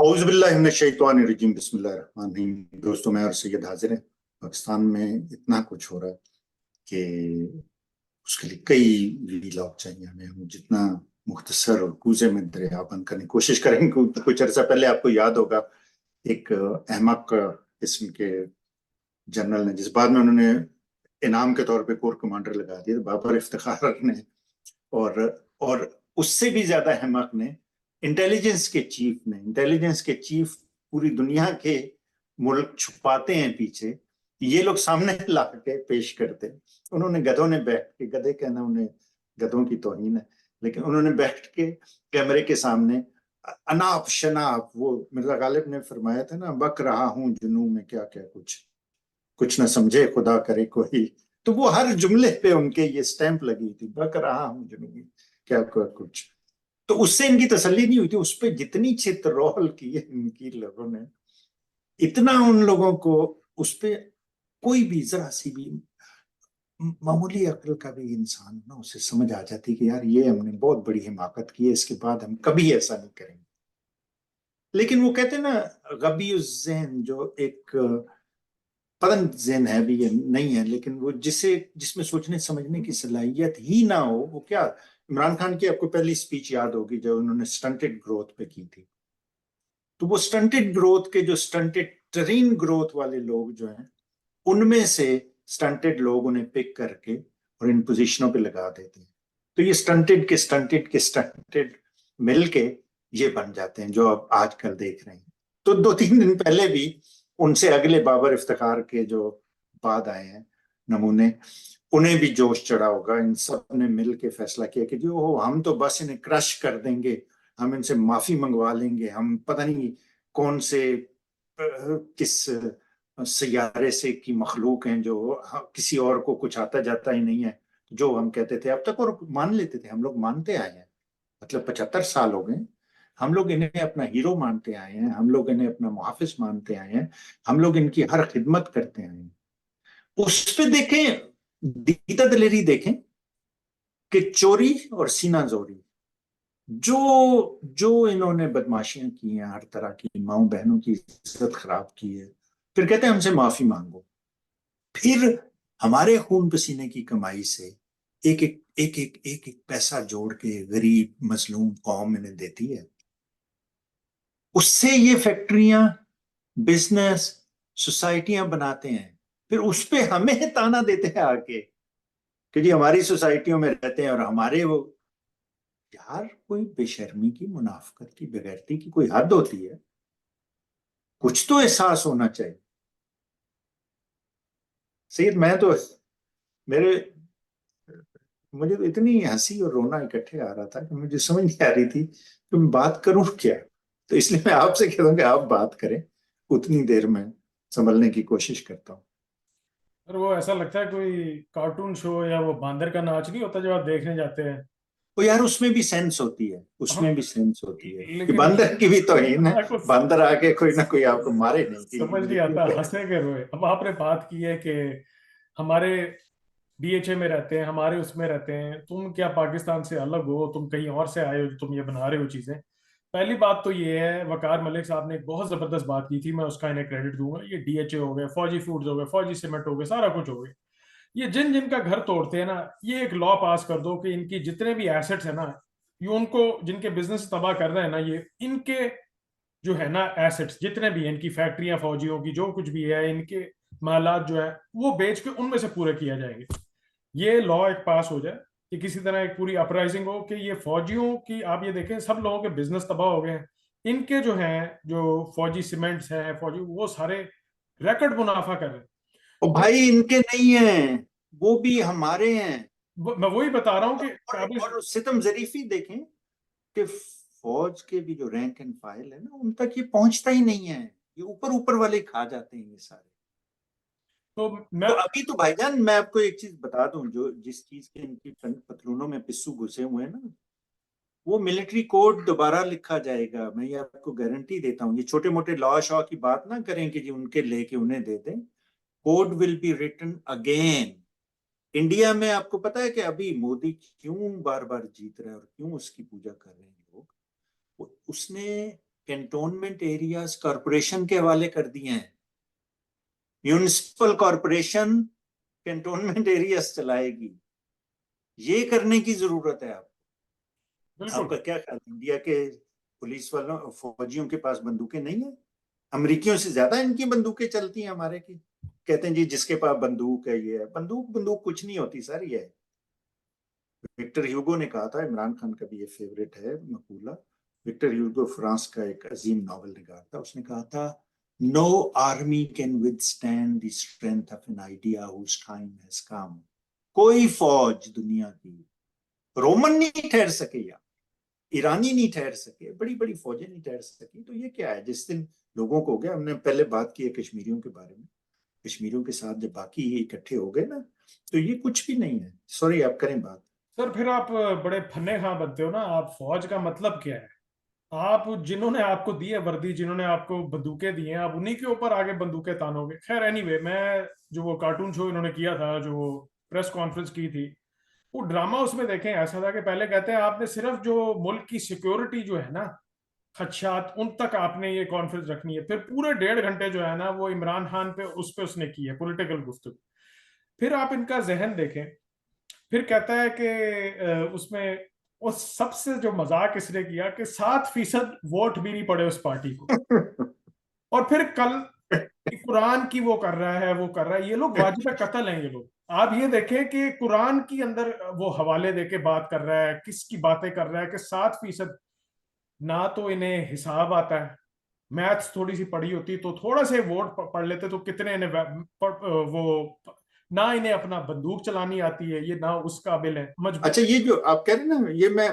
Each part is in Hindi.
औज़ुबिल्लाहि बिस्मिल्लाहिर्रहमानिर्रहीम। दोस्तों, मैं और सैयद हाजिर हैं। पाकिस्तान में इतना कुछ हो रहा है कि उसके लिए कई वीलॉग चाहिए हमें। हम जितना मुख्तसर और कूजे में दरिया बंद करने की कोशिश करेंगे। कुछ अर्सा पहले आपको याद होगा, एक अहमक किस्म के जनरल ने, जिस बाद में उन्होंने इनाम के तौर पे कोर कमांडर लगा दिया, बाबर इफ्तिखार ने, और और उससे भी ज्यादा अहमक ने इंटेलिजेंस के चीफ पूरी दुनिया के मुल्क छुपाते हैं पीछे, ये लोग सामने ला के पेश करते हैं। उन्होंने गधों ने बैठ के, गधे कहना उन्हें गधों की तौहीन है, लेकिन उन्होंने बैठ के कैमरे के सामने अनाप शनाप, वो मिर्जा गालिब ने फरमाया था ना, बक रहा हूं जुनू में क्या क्या, कुछ कुछ ना समझे खुदा करे कोई। तो वो हर जुमले पे उनके ये स्टैंप लगी थी, बक रहा हूं जुनू में क्या क्या कुछ। तो उससे इनकी तसल्ली नहीं हुई थी। उस पर जितनी चित्रौल की है इनकी लोगों ने, इतना उन लोगों को उस पे कोई भी जरा सी भी मामूली अक्ल का भी इंसान ना, उसे समझ आ जाती कि यार ये हमने बहुत बड़ी हिमाकत की है, इसके बाद हम कभी ऐसा नहीं करेंगे। लेकिन वो कहते हैं ना, गबी जहन, जो एक पतन जहन है भी, ये नहीं है, लेकिन वो जिसमें सोचने समझने की सलाहियत ही ना हो, वो क्या। इमरान खान की आपको पहली स्पीच याद होगी जो उन्होंने स्टंटेड ग्रोथ पे की थी। तो वो स्टंटेड ग्रोथ के, जो स्टंटेड टरीन ग्रोथ वाले लोग जो हैं, उनमें से स्टंटेड लोग उन्हें पिक करके और इन पोजीशनों पे लगा देते हैं। तो ये स्टंटेड मिलके ये बन जाते हैं जो अब आजकल देख रहे हैं। तो 2-3 दिन पहले भी उनसे अगले बाबर इफ्तिखार के जो बाद आए हैं नमूने, उन्हें भी जोश चढ़ा होगा। इन सब ने मिल के फैसला किया कि जो हम तो बस इन्हें क्रश कर देंगे, हम इनसे माफी मंगवा लेंगे, हम पता नहीं कौन से किस सैयारे से की मखलूक हैं जो किसी और को कुछ आता जाता ही नहीं है। जो हम कहते थे अब तक और मान लेते थे, हम लोग मानते आए हैं। मतलब 75 साल हो गए, हम लोग इन्हें अपना हीरो मानते आए हैं, हम लोग इन्हें अपना मुहाफिज मानते आए हैं, हम लोग इनकी हर खिदमत करते आए हैं। उस पे देखें, दीदा दलेरी देखें कि चोरी और सीना जोरी, जो जो इन्होंने बदमाशियां की हैं, हर तरह की माओ बहनों की इज्जत खराब की है, फिर कहते हैं हमसे माफी मांगो। फिर हमारे खून पसीने की कमाई से एक एक पैसा जोड़ के गरीब मजलूम कौम इन्हें देती है। उससे ये फैक्ट्रियां, बिजनेस, सोसाइटियां बनाते हैं। फिर उस पे हमें ताना देते हैं आके कि जी हमारी सोसाइटियों में रहते हैं और हमारे वो। यार, कोई बेशर्मी की, मुनाफकत की, बेगैरती की कोई हद होती है। कुछ तो एहसास होना चाहिए। सैयद, मैं तो मेरे मुझे तो इतनी हंसी और रोना इकट्ठे आ रहा था कि मुझे समझ नहीं आ रही थी कि मैं बात करूं क्या। तो इसलिए मैं आपसे कहता हूं कि आप बात करें, उतनी देर में संभलने की कोशिश करता हूँ। और वो ऐसा लगता है कोई कार्टून शो या वो बांदर का नाच नहीं होता जो आप देखने जाते हैं। तो यार, उसमें भी सेंस होती है, हाँ, उसमें भी सेंस होती है कि लेकिन बंदर की भी तौहीन है। हाँ, कुछ बंदर आके कोई ना कोई आपको मारे नहीं समझ कि नहीं ये आता, क्या है। हंसने के रोए। अब आपने बात की है कि हमारे डीएचए में रहते हैं, हमारे उसमें रहते हैं, तुम क्या पाकिस्तान से अलग हो, तुम कहीं और से आए हो जो तुम ये बना रहे हो चीजें। पहली बात तो ये है, वकार मलिक साहब ने एक बहुत जबरदस्त बात की थी, मैं उसका इन्हें क्रेडिट दूंगा। ये डीएचए हो गए, फौजी फूड्स हो गए, फौजी सीमेंट हो गए, सारा कुछ हो गया। ये जिन जिनका घर तोड़ते हैं ना, ये एक लॉ पास कर दो कि इनकी जितने भी एसेट्स है ना, ये उनको, जिनके बिजनेस तबाह कर रहे हैं ना, ये इनके जो है ना एसेट्स जितने भी हैं, इनकी फैक्ट्रियां, फौजियों की जो कुछ भी है, इनके मालात जो है वो बेच के उनमें से पूरे किया जाएंगे। ये लॉ एक पास हो जाए कि किसी तरह एक पूरी अपराइजिंग हो कि ये फौजियों की, आप ये देखें सब लोगों के बिजनेस तबाह हो गए हैं, इनके जो हैं, जो फौजी सीमेंट्स हैं, फौजी, वो सारे रैकेट मुनाफा कर रहे हैं। और तो भाई, इनके नहीं है, वो भी हमारे हैं। मैं वही बता रहा हूँ कि और सितम जरीफी देखें कि फौज के भी जो रैंक एंड फाइल है ना, उन तक ये पहुंचता ही नहीं है। ये ऊपर ऊपर वाले खा जाते हैं ये सारे। तो तो मैं अभी तो भाईजान, मैं आपको एक चीज बता दूं, जो जिस चीज के इनकी पतलूनों में पिस्सू घुसे हुए हैं ना, वो मिलिट्री कोड दोबारा लिखा जाएगा। मैं ये आपको गारंटी देता हूँ। ये छोटे मोटे लॉ शॉ की बात ना करें कि जी उनके लेके उन्हें दे दें। Code will be written again. India में आपको पता है कि अभी मोदी क्यों बार बार जीत रहे हैं और क्यों उसकी पूजा कर रहे हैं लोग। उसने कैंटोनमेंट एरियाज कॉरपोरेशन के हवाले कर दिए हैं। म्यूनिसिपल कॉरपोरेशन कैंटोनमेंट एरियाज चलाएगी। ये करने की जरूरत है। बिल्कुल। आपका क्या ख्याल, इंडिया के पुलिस वालों फौजियों के पास बंदूकें नहीं है? अमेरिकियों से ज्यादा इनकी बंदूकें चलती हैं हमारे की। कहते हैं जी जिसके पास बंदूक है ये है। बंदूक कुछ नहीं होती सर। ये विक्टर ह्यूगो ने कहा था, इमरान खान का भी ये फेवरेट है मकूला। विक्टर ह्यूगो फ्रांस का एक अजीम नॉवल निगार था। उसने कहा था, no army can withstand the strength of an idea whose time has come. कोई फौज दुनिया की, रोमन नहीं ठहर सके या ईरानी नहीं ठहर सके, बड़ी बड़ी फौजें नहीं ठहर सकी। तो ये क्या है, जिस दिन लोगों को हो गया, हमने पहले बात की है कश्मीरियों के बारे में, कश्मीरियों के साथ जब बाकी इकट्ठे हो गए ना, तो ये कुछ भी नहीं है। सॉरी, आप करें बात। सर फिर आप बड़े फन्ने खा बनते हो ना। आप फौज का मतलब क्या है? आप जिन्होंने आपको दी है वर्दी, जिन्होंने आपको बंदूकें दी हैं, आप उन्हीं के ऊपर आगे बंदूकें तानोगे। खैर एनीवे, मैं जो वो कार्टून शो इन्होंने किया था, जो वो प्रेस कॉन्फ्रेंस की थी, वो ड्रामा उसमें देखें ऐसा था कि पहले कहते हैं आपने सिर्फ जो मुल्क की सिक्योरिटी जो है ना, खदशात, उन तक आपने ये कॉन्फ्रेंस रखनी है। फिर पूरे 1.5 घंटे जो है ना वो इमरान खान पे उस पे उसने की है पॉलिटिकल गुफ्तगू। फिर आप इनका जहन देखें। फिर कहता है कि उसमें उस सबसे जो मजाक इसने किया कि 7% वोट भी नहीं पड़े उस पार्टी को। और फिर कल कुरान की वो कर रहा है, वो कर रहा है। ये लोग वाजिब कत्ल हैं ये लोग। आप ये देखें कि कुरान की अंदर वो हवाले देके बात कर रहा है, किसकी बातें कर रहा है कि 7%। ना तो इन्हें हिसाब आता है। मैथ्स थोड़ी सी पढ़ी होती तो थोड़ा से वोट पढ़ लेते तो कितने इन्हें वो, ना इन्हें अपना बंदूक चलानी आती है, ये ना उस काबिल है अच्छा, मजबूर। ये जो आप कह रहे हैं ना, ये मैं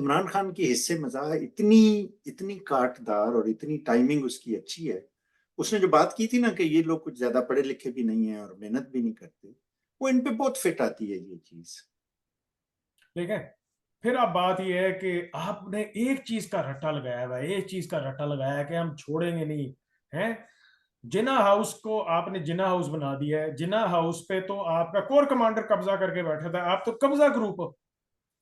इमरान खान की हिस्से मजाक, इतनी इतनी काटदार और इतनी टाइमिंग उसकी अच्छी है। उसने जो बात की थी ना कि ये लोग कुछ ज्यादा पढ़े लिखे भी नहीं है और मेहनत भी नहीं करते, वो इन पे बहुत फिट आती है ये चीज। ठीक है। फिर अब बात यह है कि आपने एक चीज का रट्टा लगाया हुआ है, एक चीज का रट्टा लगाया है कि हम छोड़ेंगे नहीं। है जिना हाउस को आपने जिना हाउस बना दिया है। जिना हाउस पे तो आपका कोर कमांडर कब्जा करके बैठा था। आप तो कब्जा ग्रुप हो।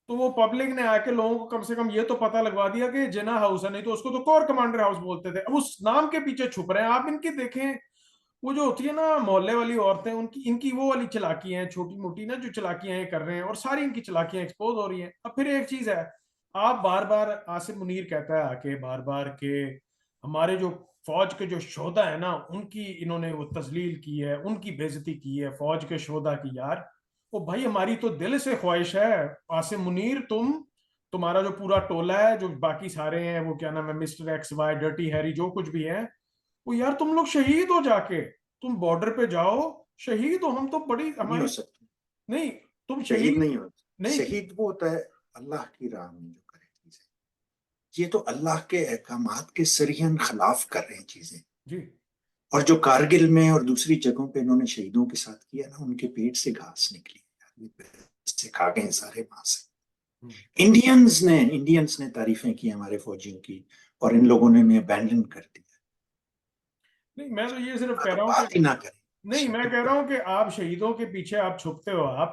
तो वो पब्लिक ने आके लोगों को कम से कम ये तो पता लगवा दिया कि जिना हाउस है, नहीं तो उसको तो कोर कमांडर हाउस बोलते थे। अब उस नाम के पीछे छुप रहे हैं आप। इनकी देखें, वो जो होती है ना मोहल्ले वाली औरतें, उनकी इनकी वो वाली चालाकियां हैं, छोटी मोटी ना, जो चालाकियां ये कर रहे हैं, और सारी इनकी चालाकियां एक्सपोज हो रही हैं। अब फिर एक चीज है, आप बार बार, आसिम मुनीर कहता है आके बार बार के हमारे जो फौज के जो शोधा है ना, उनकी इन्होंने वो तजलील की है, उनकी बेइज्जती की है फौज के शोधा की। यार वो भाई हमारी तो दिल से ख्वाहिश है आसिम मुनीर, तुम्हारा जो पूरा टोला है, जो बाकी सारे हैं, वो क्या नाम है, mister X Y, dirty Harry, जो कुछ भी है, वो यार तुम लोग शहीद हो जाके, तुम बॉर्डर पे जाओ, शहीद हो। हम तो बड़ी नहीं हो हमारी, सकती। नहीं, तुम शहीद शहीद नहीं होता। नहीं शहीद वो होता है अल्लाह की राह में जो करे चीजें। ये तो अल्लाह के अहकामात के सरियन खिलाफ कर रहे हैं चीजें। जी। और जो कारगिल में और दूसरी जगहों पे इन्होंने शहीदों के साथ किया ना, उनके पेट से घास निकली से खा गए सारे वहां से। इंडियंस ने तारीफें की हमारे फौजियों की, और इन लोगों ने इन्हें अबैंडन कर दिया। नहीं, मैं तो ये सिर्फ का कह तो रहा हूँ कि, बात ही ना करें। नहीं, मैं कह रहा हूँ कि आप शहीदों के पीछे आप छुपते हो। आप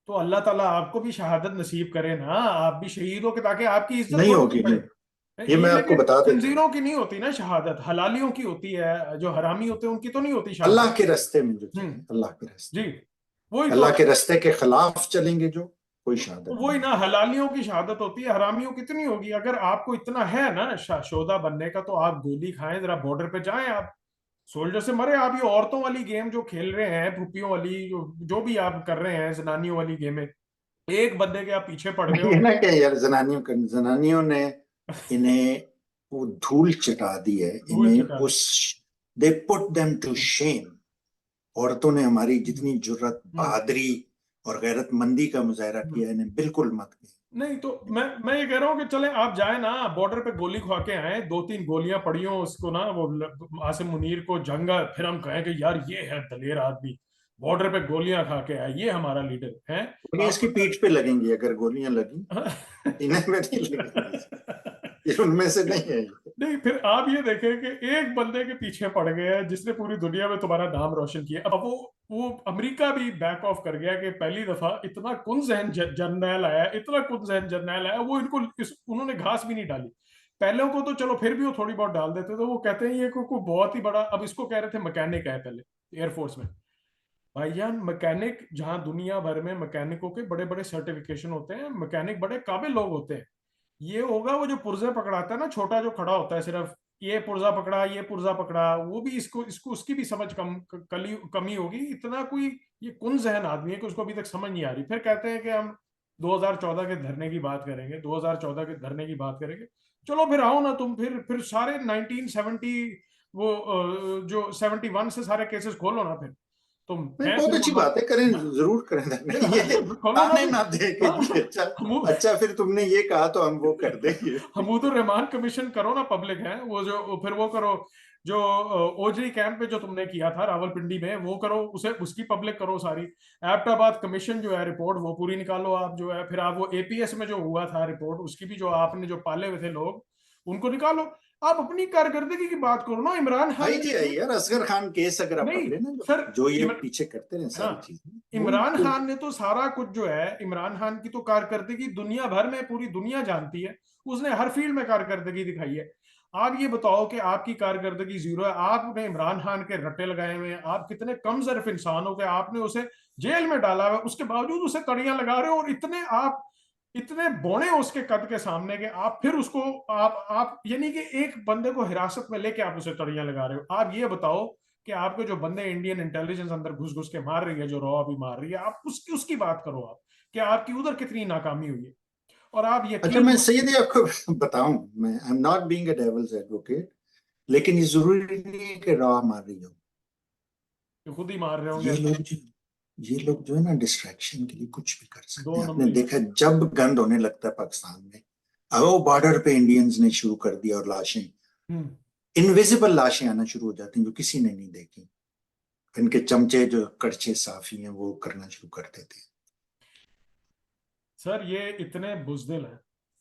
तो अल्लाह ताला आपको भी शहादत नसीब करे ना, आप भी शहीद हो, कि ताकि आपकी इज्जत नहीं थोड़ी सी होगी, बढ़े। नहीं। ये ये मैं आपको लेकिन बता देता हूँ। खंजीरों की नहीं होती ना शहादत, हलालियों की होती है। जो हरामी होते हैं उनकी तो नहीं होती अल्लाह शहादत। के रास्ते में जो हम्म। चले, अल्लाह के रास्ते जी। में, वही तो, अल्लाह के रास्ते के खिलाफ चलेंगे जो, कोई शहादत वही नहीं ना, होगी। हलालियों की शहादत होती है, हरामियों कितनी होगी। अगर आपको इतना है ना शोधा बनने का, तो आप गोली खाएं, जरा बॉर्डर पे जाएं, आप सोल्जर से मरे। आप ये औरतों वाली गेम जो खेल रहे हैं, भूपियों वाली, जो भी आप कर रहे हैं, जनानियों वाली गेमें, एक बंदे के आप पीछे पड़ गए ये हो। ना क्या यार, जनानियों ने इन्हें वो धूल चटा दी है धूल इन्हें चटा दी। उस, they put them to shame. औरतों ने हमारी जितनी जुर्रत, हम्म। बहादुरी और गैरतमंदी का मुजाहरा हम्म। किया, इन्हें बिल्कुल मत किया। नहीं तो मैं ये कह रहा हूँ कि चले आप जाए ना बॉर्डर पे, गोली खा के आए, 2-3 गोलियां पड़ी हो उसको ना, वो आसिम मुनीर को जंग, फिर हम कहें कि यार ये है दलेर आदमी, बॉर्डर पे गोलियां खा के आए, ये हमारा लीडर है। गोलियां आप इसकी पीठ पे लगेंगी, अगर गोलियां लगी इन्हें में नहीं लगेंगी। ये उनमें से नहीं है ये। नहीं, फिर आप ये देखें कि एक बंदे के पीछे पड़ गए हैं जिसने पूरी दुनिया में तुम्हारा नाम रोशन किया। अब वो अमेरिका भी बैक ऑफ कर गया कि पहली दफा इतना कुन जहन जर्नैल आया, इतना कुन जहन जर्नैल आया, वो इनको उन्होंने घास भी नहीं डाली। पहले को तो चलो फिर भी वो थोड़ी बहुत डाल देते, तो वो कहते हैं ये को बहुत ही बड़ा, अब इसको कह रहे थे मैकेनिक है पहले एयरफोर्स में। भाईजान मैकेनिक, जहां दुनिया भर में मैकेनिकों के बड़े बड़े सर्टिफिकेशन होते हैं, मैकेनिक बड़े काबिल लोग होते हैं। ये होगा वो जो पुर्जे पकड़ाता है ना, छोटा जो खड़ा होता है सिर्फ, ये पुर्जा पकड़ा, ये पुर्जा पकड़ा, वो भी इसको इसको उसकी भी समझ कमी होगी। इतना कोई ये कुन जहन आदमी है कि उसको अभी तक समझ नहीं आ रही। फिर कहते हैं कि हम 2014 के धरने की बात करेंगे, 2014 के धरने की बात करेंगे। चलो फिर आओ ना तुम, फिर सारे 1970 वो जो 71 से सारे केसेस खोलो ना फिर तुम, नहीं, हैं बहुत फिर वो अच्छी लोग। बात है, करें, जरूर करें धरना। ये खोलो ना आने फिर। ना दे के लिए, अच्छा। अच्छा, फिर तुमने ये कहा तो हम वो कर देंगे। हमूदुर रहमान कमीशन करो ना, पब्लिक है वो, जो फिर वो करो जो ओजरी कैंप पे जो तुमने किया था रावलपिंडी में, वो करो, उसे उसकी पब्लिक करो सारी। एबटाबाद कमीशन जो है रिपोर्ट वो पूरी निकालो आप, जो है फिर आप वो एपीएस में जो हुआ था रिपोर्ट, उसकी भी जो आपने जो पाले हुए थे लोग उनको निकालो। आप अपनी कारकर्दगी की बात करो ना। इमरान खान आई ने थी यार, असगर खान केस अगर आप नहीं पकड़े ना, सर, जो ये पीछे करते रहे ना, सारी चीजें, वो इमरान तो। खान ने तो सारा कुछ जो है, इमरान खान की तो कारकर्दगी दुनिया भर में पूरी दुनिया जानती है। उसने हर फील्ड में कारकर्दगी दिखाई है। आप ये बताओ कि आपकी कारकर्दगी जीरो है, आपने इमरान खान के रट्टे लगाए हुए हैं, आप कितने कम ज़र्फ इंसान हो गए, आपने उसे जेल में डाला हुआ, उसके बावजूद उसे तड़ियां लगा रहे हो, और इतने आप इतने बौने हो उसके कद के सामने के, आप फिर उसको आप यानी कि एक बंदे को हिरासत में लेके आप उसे तड़ियां लगा रहे हो। आप ये बताओ कि आपके जो बंदे इंडियन इंटेलिजेंस अंदर घुस घुस के मार रही है, जो रॉ अभी मार रही है, आप उसकी उसकी बात करो आप, कि आपकी उधर कितनी नाकामी हुई है। और आप अच्छा, यकीन मैं सैयद आपको बताऊं, मैं I am not being a devil's advocate, लेकिन ये जरूरी नहीं है कि रॉ मार रही हो। खुद ही मार रहे होंगे ये अंदर। लोग जो ये लोग जो है ना, डिस्ट्रैक्शन के लिए कुछ भी कर सकते दो हैं। आपने नंबरी देखा जब गंद होने लगता है पाकिस्तान में, अब वो बॉर्डर पे इंडियंस ने शुरू कर दिया, और लाशें, हम्म। इनविजिबल लाशें आना शुरू हो जाती हैं जो किसी ने नहीं देखी। इनके चमचे जो कड़छे साफी हैं वो करना शुरू कर देते हैं। सर ये इतने बुजदिल हैं,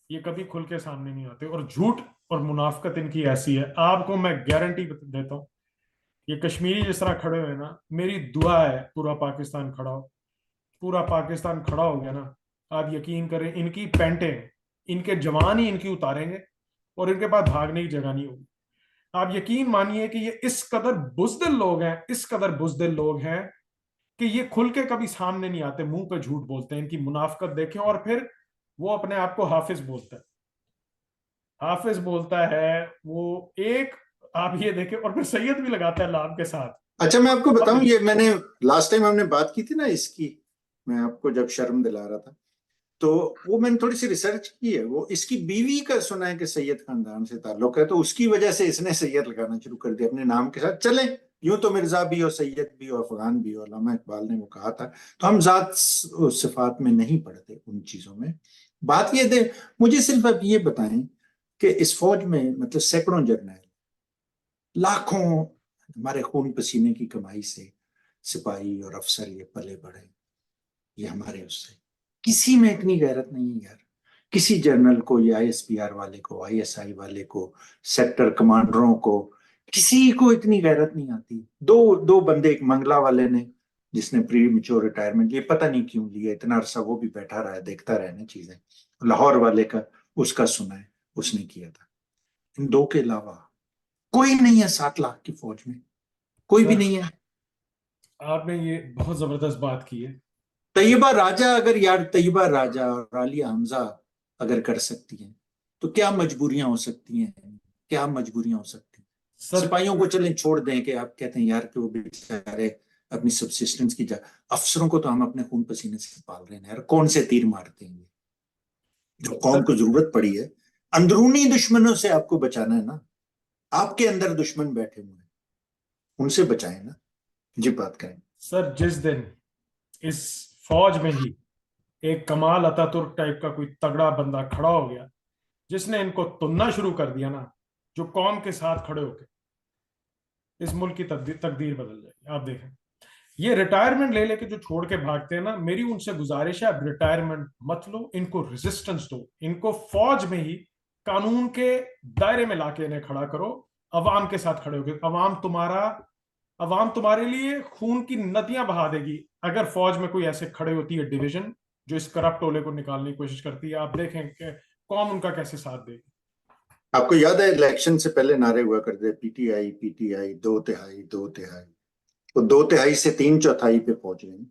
ये कभी खुल के सामने नहीं आते, और झूठ और मुनाफकत इनकी ऐसी है, आपको मैं गारंटी देता हूँ। ये कश्मीरी जिस तरह खड़े हुए हैं ना, मेरी दुआ है पूरा पाकिस्तान खड़ा हो। पूरा पाकिस्तान खड़ा हो गया ना, आप यकीन करें इनकी पेंटें, इनके जवान ही इनकी उतारेंगे, और इनके पास भागने की जगह नहीं होगी। आप यकीन मानिए कि ये इस कदर बुजदिल लोग हैं, इस कदर बुजदिल लोग हैं, कि ये खुल के कभी सामने नहीं आते, मुंह पे झूठ बोलते हैं। इनकी मुनाफकत देखें, और फिर वो अपने आप को हाफिज बोलता है, हाफिज बोलता है वो एक। आप ये देखें, और फिर सैयद भी लगाता है लाभ के साथ। अच्छा, मैं आपको बताऊं, हाफिज। ये मैंने लास्ट टाइम हमने बात की थी ना इसकी, मैं आपको जब शर्म दिला रहा था, तो वो मैंने थोड़ी सी रिसर्च की है। वो इसकी बीवी का सुना है कि सैयद खानदान से ताल्लुक है, तो उसकी वजह से इसने सैयद लगाना शुरू कर दिया अपने नाम के साथ। चले, यूं तो मिर्जा भी और सैयद भी और अफगान भी, और अल्लामा इकबाल ने वो कहा था, तो हम जात सिफात में नहीं पढ़ते उन चीजों में। बात ये दे, मुझे सिर्फ अब ये बताएं कि इस फौज में मतलब सैकड़ों जर्नल, लाखों हमारे खून पसीने की कमाई से सिपाही और अफसर ये पले बढ़े, ये हमारे उससे, किसी में इतनी गैरत नहीं है यार। किसी जनरल को या आईएसपीआर वाले को, आईएसआई वाले को, सेक्टर कमांडरों को, किसी को इतनी गैरत नहीं आती। दो दो बंदे, एक मंगला वाले ने जिसने प्री मेच्योर रिटायरमेंट, ये पता नहीं क्यों लिया, इतना अरसा वो भी बैठा रहा है, देखता रहे ना चीजें। लाहौर वाले का, उसका सुना है, उसने किया था। इन दो के अलावा कोई नहीं है 7 लाख की फौज में, कोई भी सर नहीं है। आपने ये बहुत जबरदस्त बात की है। तैयबा राजा, अगर यार तैयबा राजा और आलिया हमजा अगर कर सकती हैं, तो क्या मजबूरियां हो सकती हैं, क्या मजबूरियां हो सकती हैं। सर सिपाहियों को चलें छोड़ दें, कि आप कहते हैं यार कि वो बेचारे अपनी सब्सिस्टेंस की जा, अफसरों को तो हम अपने खून पसीने से पाल रहे हैं यार, कौन से तीर मारते हैं जो कौम सर को जरूरत पड़ी है। अंदरूनी दुश्मनों से आपको बचाना है ना, आपके अंदर दुश्मन बैठे हुए हैं, उनसे बचाएं ना, जी बात करें। सर जिस दिन इस फौज में ही एक कमाल अतातुर्क टाइप का कोई तगड़ा बंदा खड़ा हो गया, जिसने इनको तुनना शुरू कर दिया ना, जो कौम के साथ खड़े होके, इस मुल्क की तकदीर बदल जाएगी। आप देखें, ये रिटायरमेंट ले लेके जो छोड़ के भागते हैं ना, मेरी उनसे गुजारिश है, अब रिटायरमेंट मत लो, इनको रेजिस्टेंस दो, इनको फौज में ही कानून के दायरे में लाके इन्हें खड़ा करो, अवाम के साथ खड़े होकर। अवाम तुम्हारे लिए खून की नदियां बहा देगी, अगर फौज में कोई ऐसे खड़े होती है डिवीजन जो इस करप्ट टोले को निकालने की कोशिश करती है। आप देखें कि कौम उनका कैसे साथ देगी। आपको याद है इलेक्शन से पहले नारे हुआ करते पीटीआई पीटीआई, 2/3 2/3, तो 2/3 से 3/4 पे पहुंच गए।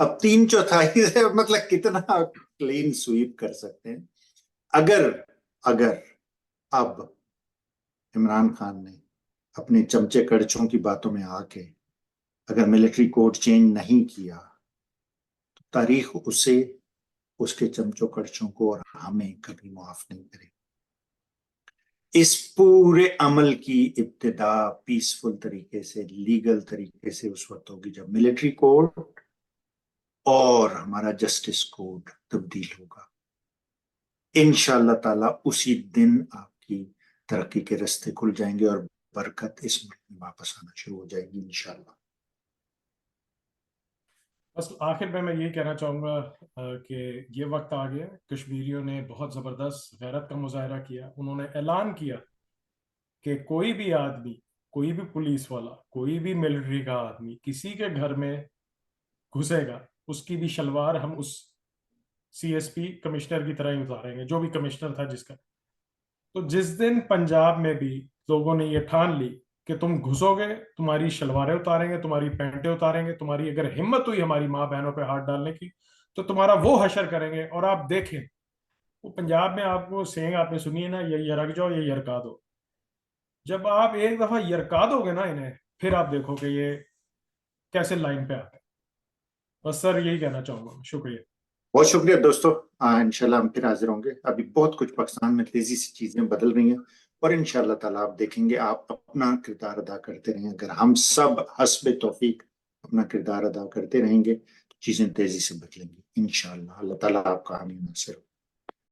अब 3/4 से मतलब कितना क्लीन स्वीप कर सकते हैं। अगर अगर अब इमरान खान ने अपने चमचे कड़छों की बातों में आके अगर मिलिट्री कोड चेंज नहीं किया तो तारीख उसे, उसके चमचों कड़छों को और हमें कभी माफ नहीं करेगी। इस पूरे अमल की इब्तिदा पीसफुल तरीके से, लीगल तरीके से उस वक्त होगी जब मिलिट्री कोड और हमारा जस्टिस कोड तब्दील होगा। इंशाअल्लाह ताला उसी दिन आपकी तरक्की के रास्ते खुल जाएंगे और बरकत इस मुल्क में वापस आना शुरू हो जाएगी इंशाअल्लाह। बस आखिर में मैं ये कहना चाहूँगा कि ये वक्त आ गया, कश्मीरियों ने बहुत ज़बरदस्त गैरत का मुजाहरा किया। उन्होंने ऐलान किया कि कोई भी आदमी, कोई भी पुलिस वाला, कोई भी मिलिट्री का आदमी किसी के घर में घुसेगा, उसकी भी शलवार हम उस सीएसपी कमिश्नर की तरह ही उतारेंगे, जो भी कमिश्नर था जिसका। तो जिस दिन पंजाब में भी लोगों ने ये ठान ली कि तुम घुसोगे, तुम्हारी शलवारें उतारेंगे, तुम्हारी पैंटें उतारेंगे, तुम्हारी अगर हिम्मत हुई हमारी माँ बहनों पे हाथ डालने की तो तुम्हारा वो हशर करेंगे। और आप देखें, वो पंजाब में आपको सेंग आपने सुनी है ना, ये यरक जाओ ये यरका दो। जब आप एक दफा यरका दोगे ना इन्हें, फिर आप देखोगे ये कैसे लाइन पे आते हैं। बस सर यही कहना चाहूंगा, शुक्रिया। बहुत शुक्रिया दोस्तों। इंशाल्लाह हम फिर हाजिर होंगे। अभी बहुत कुछ पाकिस्तान में तेजी से चीजें बदल रही हैं और इंशाल्लाह ताला आप देखेंगे, आप अपना किरदार अदा करते रहें। अगर हम सब हस्बे तौफीक अपना किरदार अदा करते रहेंगे तो चीजें तेजी से बदलेंगी इंशाल्लाह। अल्लाह ताला आपका हामी नासिर हो।